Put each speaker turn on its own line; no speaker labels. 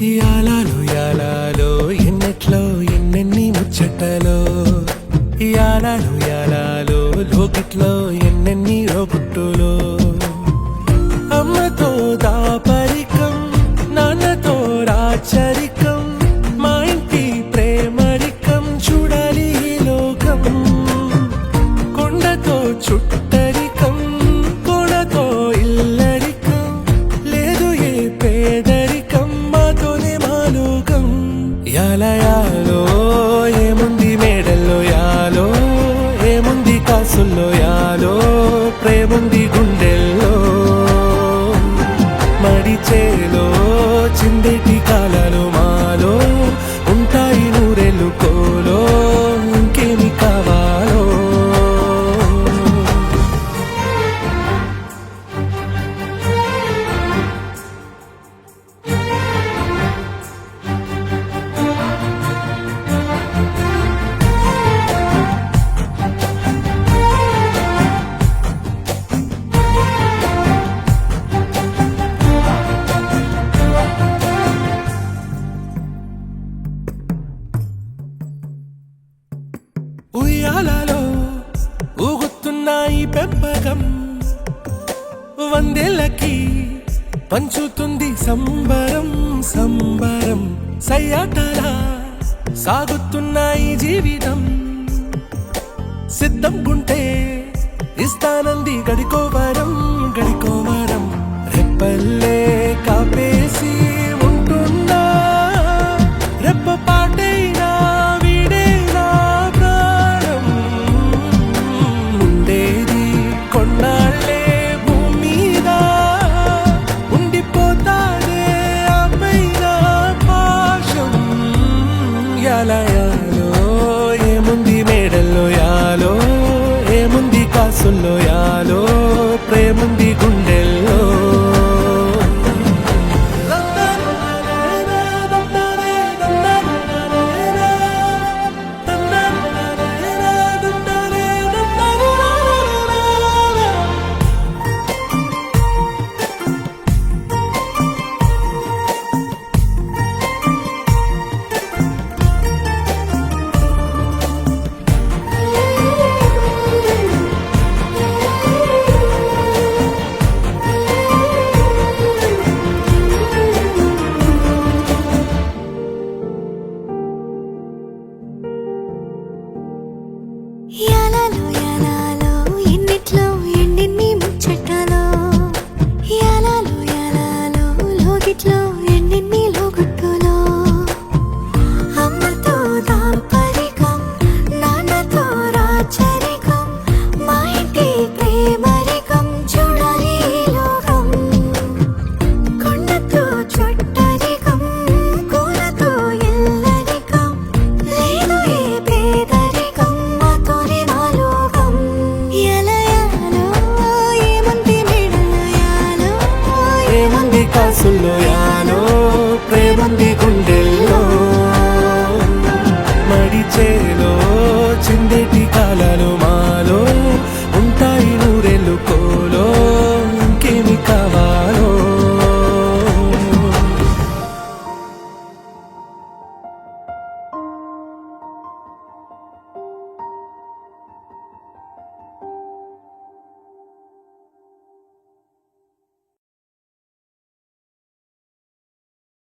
యాలాలో ఎన్నెట్లో ఎన్నెన్ని ముచ్చటలో యాలాలో లోకిట్లో ఎన్నెన్ని రోగుట్టులో అమ్మతో దాపరికం నాన్నతో రాచరికం మా ఇంటి ప్రేమరికం చూడాలి లోకం కొండతో చుట్టరికం కోడతో ఇల్లరికం లేదు ఏ పేదరికం మాతోనే మాలోకం యాలో ఏముంది మేడల్లో యాలో ఏముంది కాసుల్లో యాలో ప్రేముంది గుండెల్లో మడిచేలో చిందేటి కాలాలు మాలో ఉంటాయి నూరెళ్ళు కోలో ఇంకేమి కావాలో ఉయ్యాలలో ఊగుతున్నాయి పెంపకం వందేళ్ళకి పంచుతుంది సంబరం సంబరం సయ్యాటలా సాగుతున్నాయి జీవితం సిద్ధం గుంటే ఇస్తానంది గడికోవరం గడికోవరం రెప్పల్లే కాపేసి ఉంటున్నా రెప్ప పాటైనా వీడేనా ప్రాణం ఉండేది కొన్నాళ్ళే భూమి మీద ఉండిపోతానే ఆ పైన పాశం యాలో ఏముంది మేడల్లో యాలో ఏముంది కాసుల్లో యాలో ప్రేముంది గుండెల్లో
యాలాలో ఎన్నిట్లో ఎన్నెన్ని ముచ్చటలో యాలాలో లోకిట్లో ఎన్నెన్ని లోగుట్టులో అమ్మతో దాపరికం నాన్నతో రాచరికం మా ఇంటి ప్రేమరికం చూడాలి లోకం కొండతో చుట్టరికం కూలతో ఇల్లరికం లేదు ఏ పేదరికం మాతోనే మాలోకం యాలో ఏముంది మేడల్లో యాలో
ఏముంది కాసుల్లో యాలో ప్రేముంది గుండె